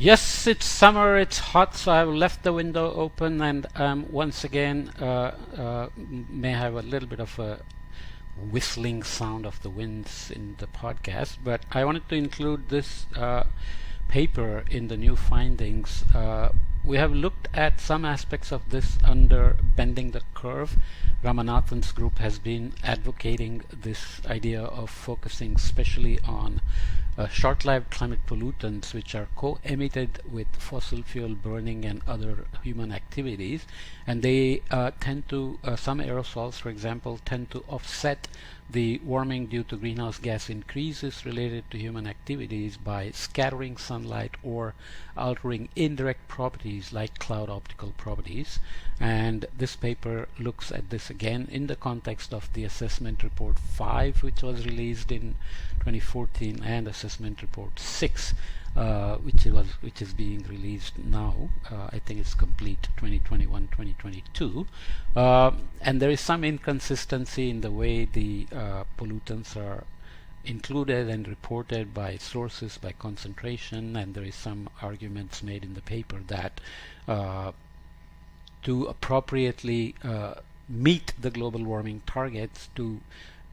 Yes, it's summer, it's hot, so I've left the window open and once again may have a little bit of a whistling sound of the winds in the podcast, but I wanted to include this paper in the new findings. We have looked at some aspects of this under bending the curve. Ramanathan's group has been advocating this idea of focusing especially on short-lived climate pollutants which are co-emitted with fossil fuel burning and other human activities, and they tend to, some aerosols for example, tend to offset the warming due to greenhouse gas increases related to human activities by scattering sunlight or altering indirect properties like cloud optical properties. And this paper looks at this again in the context of the assessment report 5, which was released in 2014, and assessment report 6, which is being released now. I think it's complete 2021-2022, and there is some inconsistency in the way the pollutants are included and reported by sources, by concentration, and there is some arguments made in the paper that to appropriately meet the global warming targets, to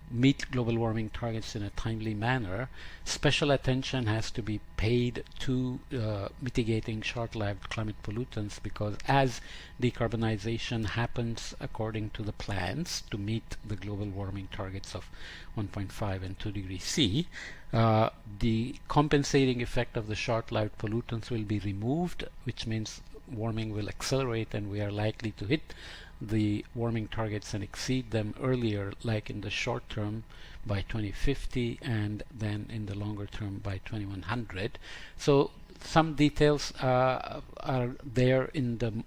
meet global warming targets in a timely manner, special attention has to be paid to mitigating short-lived climate pollutants, because as decarbonization happens according to the plans to meet the global warming targets of 1.5 and 2 degrees C, the compensating effect of the short-lived pollutants will be removed, which means warming will accelerate and we are likely to hit the warming targets and exceed them earlier, like in the short term by 2050 and then in the longer term by 2100. So some details are there in the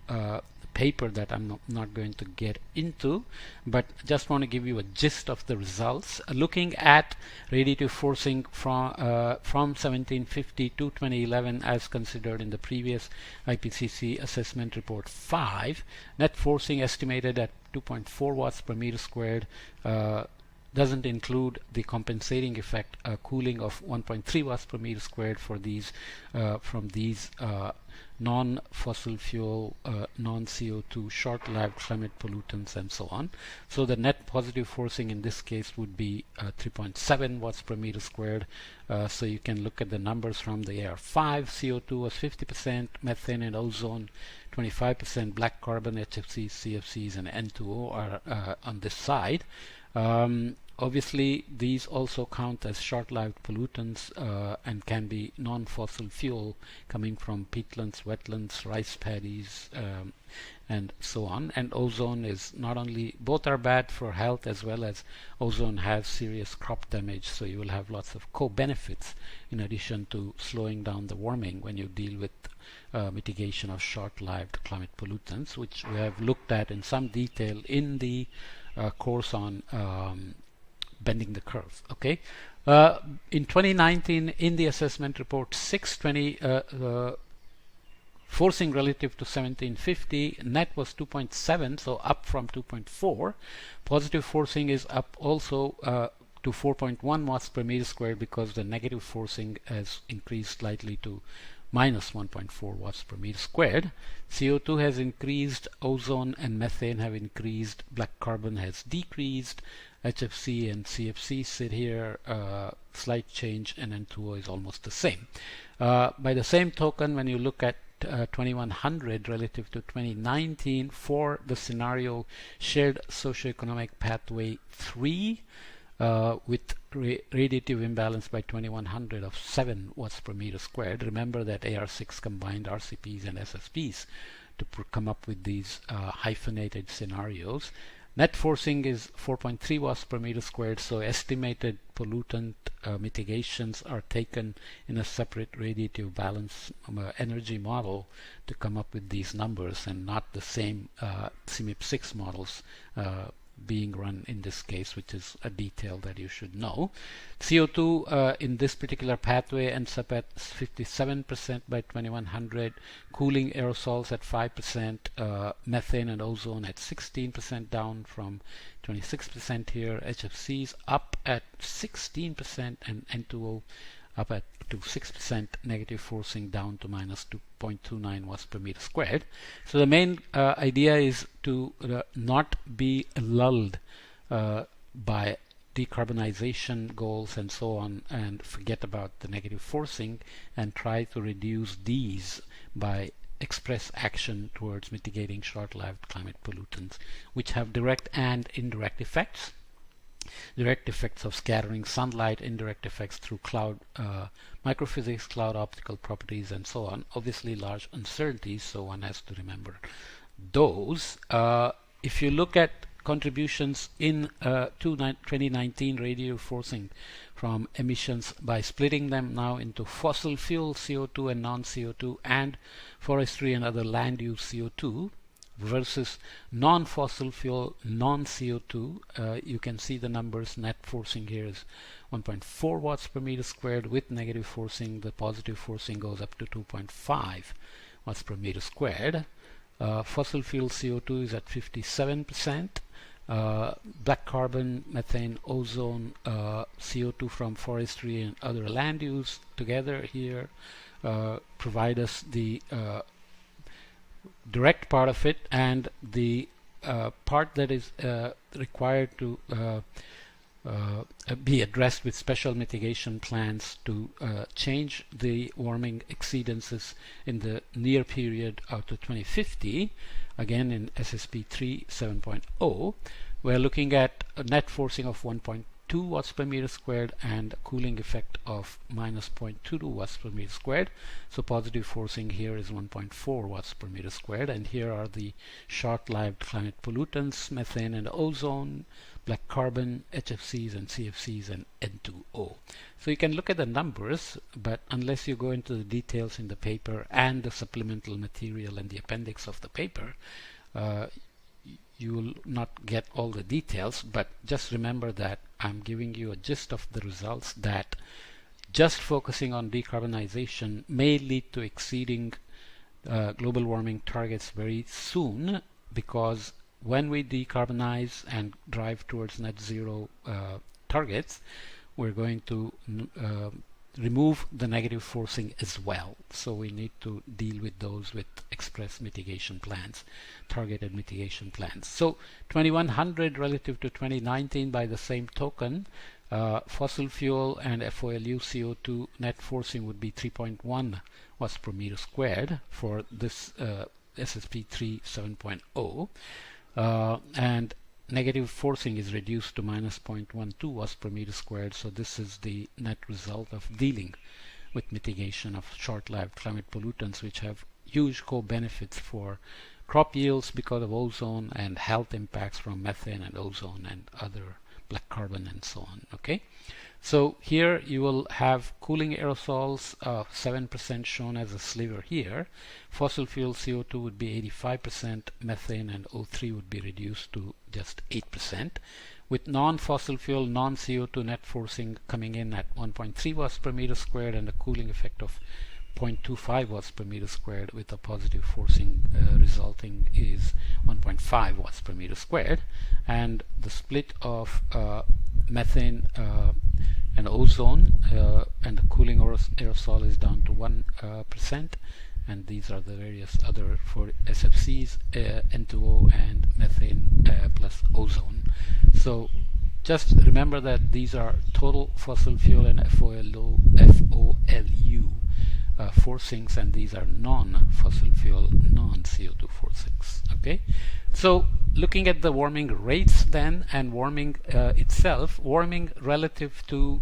paper that I'm not going to get into, but just want to give you a gist of the results. Looking at radiative forcing from 1750 to 2011 as considered in the previous IPCC assessment report 5, net forcing estimated at 2.4 watts per meter squared doesn't include the compensating effect, cooling of 1.3 watts per meter squared for these from these non-fossil fuel, non-CO2, short-lived climate pollutants and so on. So the net positive forcing in this case would be 3.7 watts per meter squared. So you can look at the numbers from the AR5. CO2 was 50%, methane and ozone 25%, black carbon, HFCs, CFCs and N2O are on this side. Obviously, these also count as short-lived pollutants and can be non-fossil fuel coming from peatlands, wetlands, rice paddies, and so on. And ozone is not only, both are bad for health as well as ozone has serious crop damage, so you will have lots of co-benefits in addition to slowing down the warming when you deal with mitigation of short-lived climate pollutants, which we have looked at in some detail in the course on bending the curve. Okay, in 2019 in the assessment report 620 forcing relative to 1750, net was 2.7, so up from 2.4. Positive forcing is up also to 4.1 watts per meter squared because the negative forcing has increased slightly to minus 1.4 watts per meter squared. CO2 has increased, ozone and methane have increased, black carbon has decreased, HFC and CFC sit here, slight change, and N2O is almost the same. By the same token, when you look at 2100 relative to 2019 for the scenario shared socioeconomic pathway 3, with radiative imbalance by 2100 of 7 watts per meter squared. Remember that AR6 combined RCPs and SSPs to come up with these hyphenated scenarios. Net forcing is 4.3 watts per meter squared, so estimated pollutant mitigations are taken in a separate radiative balance energy model to come up with these numbers, and not the same CMIP6 models being run in this case, which is a detail that you should know. CO2 in this particular pathway ends up at 57% by 2100, cooling aerosols at 5%, methane and ozone at 16%, down from 26% here, HFCs up at 16%, and N2O up at to 6% negative forcing down to minus 2.29 watts per meter squared. So the main idea is to not be lulled by decarbonization goals and so on, and forget about the negative forcing and try to reduce these by express action towards mitigating short-lived climate pollutants, which have direct and indirect effects. Direct effects of scattering sunlight, indirect effects through cloud microphysics, cloud optical properties, and so on. Obviously large uncertainties, so one has to remember those. If you look at contributions in 2019 radio forcing from emissions by splitting them now into fossil fuel CO2 and non-CO2 and forestry and other land use CO2 versus non-fossil fuel non-CO2, you can see the numbers. Net forcing here is 1.4 watts per meter squared. With negative forcing, the positive forcing goes up to 2.5 watts per meter squared. Fossil fuel CO2 is at 57%. Black carbon, methane, ozone, CO2 from forestry and other land use together here provide us the direct part of it, and the part that is required to be addressed with special mitigation plans to change the warming exceedances in the near period out to 2050. Again in SSP 3 7.0, we're looking at a net forcing of 1.2 watts per meter squared and a cooling effect of minus 0.22 watts per meter squared. So positive forcing here is 1.4 watts per meter squared, and here are the short-lived climate pollutants, methane and ozone, black carbon, HFCs and CFCs, and N2O. So you can look at the numbers, but unless you go into the details in the paper and the supplemental material and the appendix of the paper, you will not get all the details. But just remember that I'm giving you a gist of the results, that just focusing on decarbonization may lead to exceeding global warming targets very soon, because when we decarbonize and drive towards net zero targets, we're going to remove the negative forcing as well. So we need to deal with those with express mitigation plans, targeted mitigation plans. So 2100 relative to 2019, by the same token, fossil fuel and FOLU CO2 net forcing would be 3.1 watts per meter squared for this SSP 3 7.0. And negative forcing is reduced to minus 0.12 watts per meter squared. So this is the net result of dealing with mitigation of short-lived climate pollutants, which have huge co-benefits for crop yields because of ozone, and health impacts from methane and ozone and other black carbon and so on. Okay, so here you will have cooling aerosols of 7% shown as a sliver here. Fossil fuel CO2 would be 85%, methane and O3 would be reduced to just 8%, with non-fossil fuel, non-CO2 net forcing coming in at 1.3 watts per meter squared and a cooling effect of 0.25 watts per meter squared, with a positive forcing resulting is 1.5 watts per meter squared. And the split of methane and ozone and the cooling aerosol is down to 1%, and these are the various other for SFCs, N2O and methane plus ozone. So just remember that these are total fossil fuel and FOLU forcings, and these are non-fossil fuel, non-CO2 forcings. Okay, so looking at the warming rates then, and warming itself, warming relative to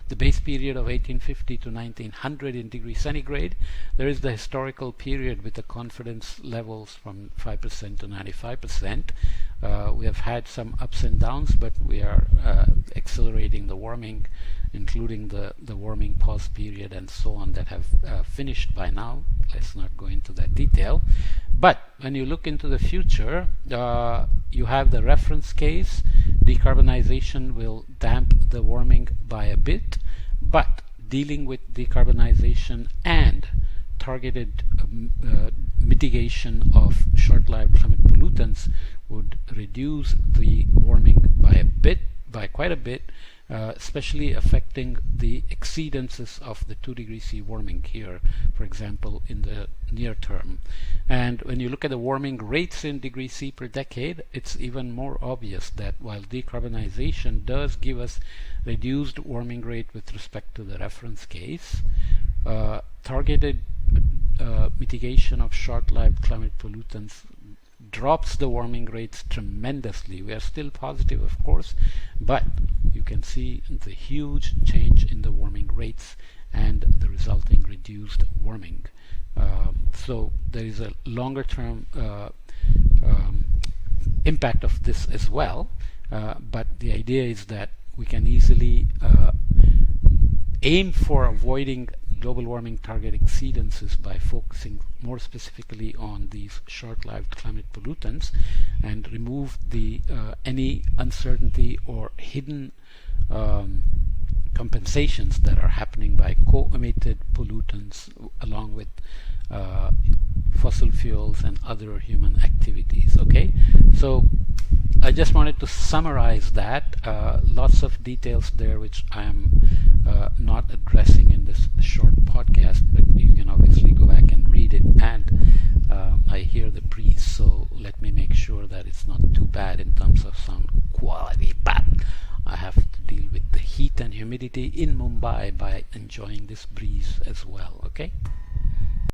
the base period of 1850 to 1900 in degrees centigrade, there is the historical period with the confidence levels from 5% to 95%. We have had some ups and downs, but we are accelerating the warming, including the warming pause period and so on, that have finished by now. Let's not go into that detail. But when you look into the future, you have the reference case. Decarbonization will damp the warming by a bit, but dealing with decarbonization and targeted mitigation of short-lived climate pollutants would reduce the warming by quite a bit, especially affecting the exceedances of the 2 degree C warming here, for example, in the near term. And when you look at the warming rates in degree C per decade, it's even more obvious that while decarbonization does give us reduced warming rate with respect to the reference case, targeted mitigation of short-lived climate pollutants drops the warming rates tremendously. We are still positive, of course, but you can see the huge change in the warming rates and the resulting reduced warming. So there is a longer term impact of this as well, but the idea is that we can easily aim for avoiding global warming target exceedances by focusing more specifically on these short-lived climate pollutants and remove the any uncertainty or hidden compensations that are happening by co-emitted pollutants along with fossil fuels and other human activities. Okay, so I just wanted to summarize that. Lots of details there which I am not addressing in this short podcast, but you can obviously go back and read it. And I hear the breeze, so let me make sure that it's not too bad in terms of sound quality. But I have to deal with the heat and humidity in Mumbai by enjoying this breeze as well. Okay.